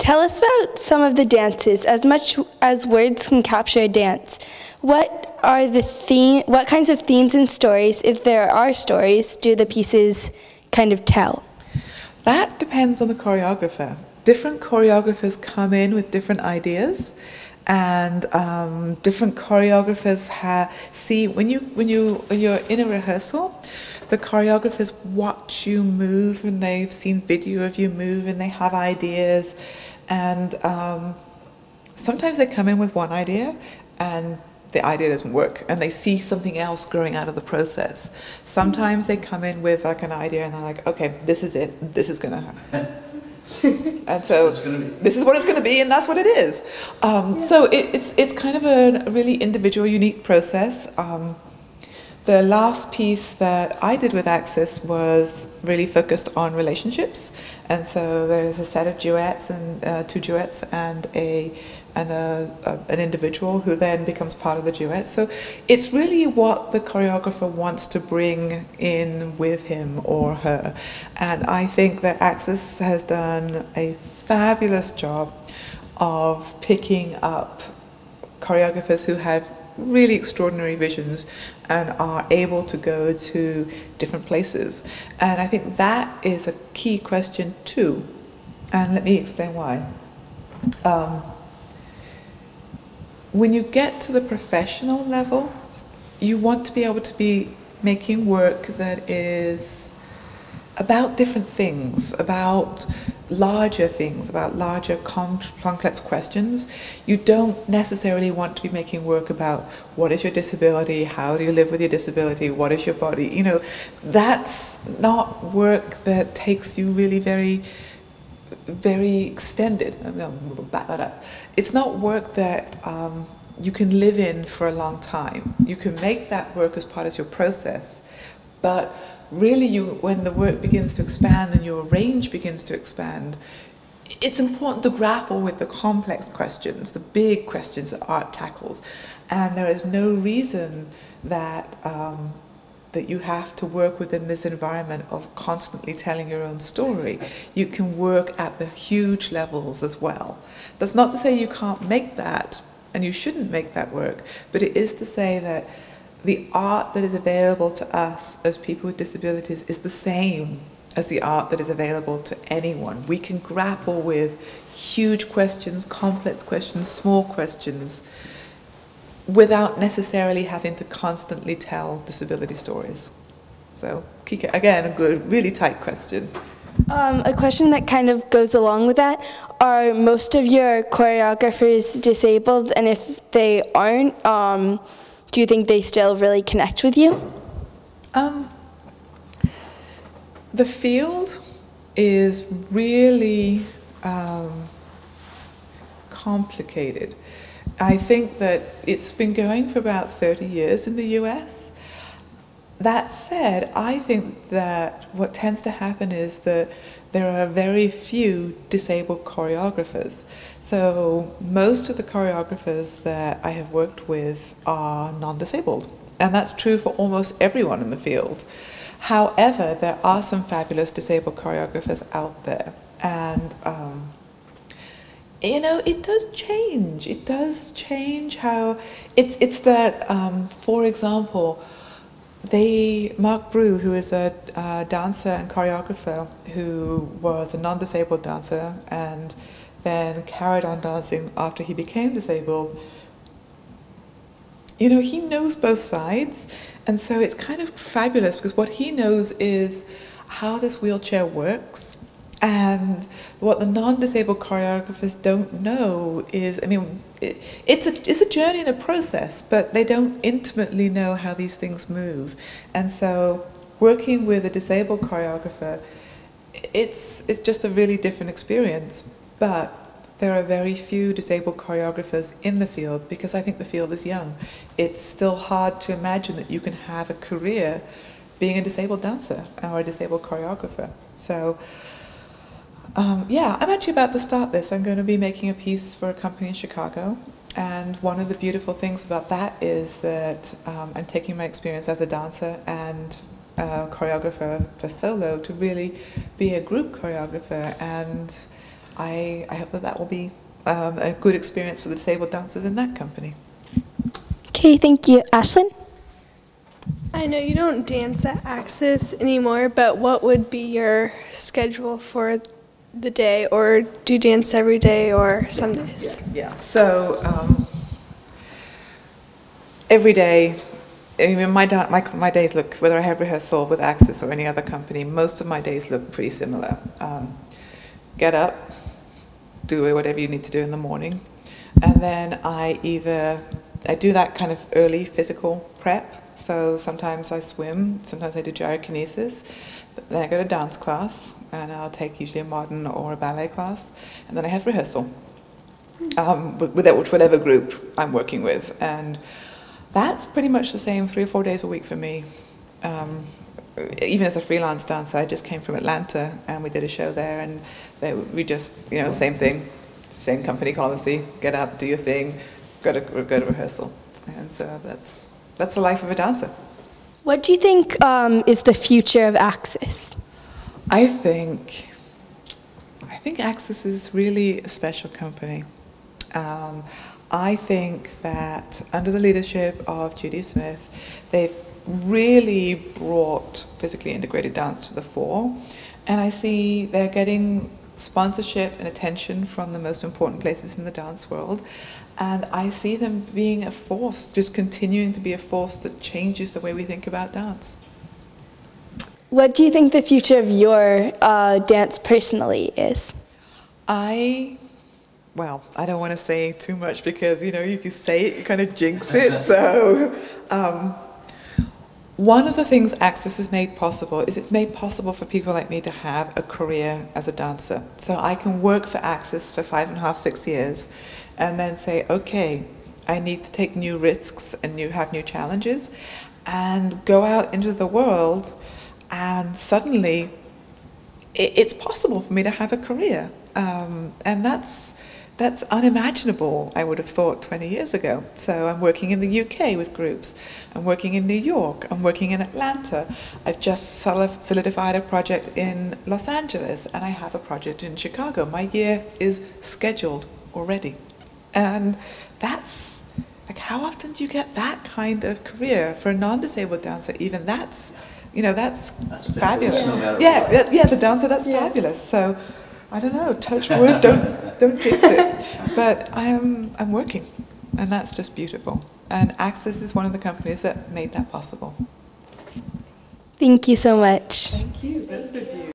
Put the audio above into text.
tell us about some of the dances. As much as words can capture a dance, what kinds of themes and stories, if there are stories, do the pieces kind of tell? That depends on the choreographer. Different choreographers come in with different ideas, and different choreographers see when you're in a rehearsal, the choreographers watch you move, and they've seen video of you move, and they have ideas, and sometimes they come in with one idea and the idea doesn't work, and they see something else growing out of the process. Sometimes they come in with like an idea and they're like, okay, this is it, this is going to happen. And so this is what it's going to be, and that's what it is. So it's kind of a really individual, unique process. The last piece that I did with Axis was really focused on relationships, and so there's a set of duets and 2 duets and an individual who then becomes part of the duet. So it's really what the choreographer wants to bring in with him or her, and I think that Axis has done a fabulous job of picking up choreographers who have really extraordinary visions and are able to go to different places. And I think that is a key question too. And let me explain why. When you get to the professional level, you want to be able to be making work that is about different things, about larger things, about larger complex questions. You don't necessarily want to be making work about what is your disability, how do you live with your disability, what is your body. You know, that's not work that takes you really very extended. No, back that up. It's not work that you can live in for a long time. You can make that work as part of your process, but really when the work begins to expand and your range begins to expand, it's important to grapple with the complex questions, the big questions that art tackles. And there is no reason that that you have to work within this environment of constantly telling your own story. You can work at the huge levels as well. That's not to say you can't make that, and you shouldn't make that work, but it is to say that the art that is available to us as people with disabilities is the same as the art that is available to anyone. We can grapple with huge questions, complex questions, small questions, without necessarily having to constantly tell disability stories. So, Kika, again, a good, really tight question. A question that kind of goes along with that, are most of your choreographers disabled? And if they aren't, do you think they still really connect with you? The field is really complicated. I think that it's been going for about 30 years in the US. That said, I think that what tends to happen is that there are very few disabled choreographers. So most of the choreographers that I have worked with are non-disabled, and that's true for almost everyone in the field. However, there are some fabulous disabled choreographers out there, and you know, it does change. It does change how it's that. For example, Mark Brew, who is a dancer and choreographer who was a non-disabled dancer and then carried on dancing after he became disabled, you know, he knows both sides, and so it's kind of fabulous because what he knows is how this wheelchair works, and what the non-disabled choreographers don't know is, I mean, it's a journey and a process, but they don't intimately know how these things move. And so working with a disabled choreographer, it's just a really different experience. But there are very few disabled choreographers in the field because I think the field is young. It's still hard to imagine that you can have a career being a disabled dancer or a disabled choreographer. So yeah, I'm actually about to start this. I'm going to be making a piece for a company in Chicago, and one of the beautiful things about that is that I'm taking my experience as a dancer and choreographer for solo to really be a group choreographer, and I hope that that will be a good experience for the disabled dancers in that company. Okay, thank you. Ashlyn? I know you don't dance at Axis anymore, but what would be your schedule for the day, or do you dance every day or some days? Yeah. So every day, I mean, my days look, whether I have rehearsal with Axis or any other company, most of my days look pretty similar. Get up, do whatever you need to do in the morning, and then I do that kind of early physical prep. So sometimes I swim, sometimes I do gyrokinesis, then I go to dance class, and I'll take usually a modern or a ballet class, and then I have rehearsal with whatever group I'm working with. And that's pretty much the same 3 or 4 days a week for me. Even as a freelance dancer, I just came from Atlanta and we did a show there, and we just, same thing, same company policy, get up, do your thing, go to rehearsal. And so that's the life of a dancer. What do you think is the future of Axis? I think Axis is really a special company. I think that under the leadership of Judy Smith, they've really brought physically integrated dance to the fore, and I see they're getting sponsorship and attention from the most important places in the dance world, and I see them being a force, just continuing to be a force that changes the way we think about dance. What do you think the future of your dance personally is? Well, I don't want to say too much because, if you say it, you kind of jinx it. So one of the things Axis has made possible is it's made possible for people like me to have a career as a dancer. So I can work for Axis for 5.5, 6 years and then say, okay, I need to take new risks and have new challenges and go out into the world, and suddenly it's possible for me to have a career. And that's unimaginable, I would have thought 20 years ago. So I'm working in the UK with groups. I'm working in New York. I'm working in Atlanta. I've just solidified a project in Los Angeles, and I have a project in Chicago. My year is scheduled already. And that's, like, how often do you get that kind of career? For a non-disabled dancer, even that's fabulous. Yeah, as a dancer, that's fabulous. So I don't know, touch wood, don't jinx it. But I'm working, and that's just beautiful. And Axis is one of the companies that made that possible. Thank you so much. Thank you, both of you.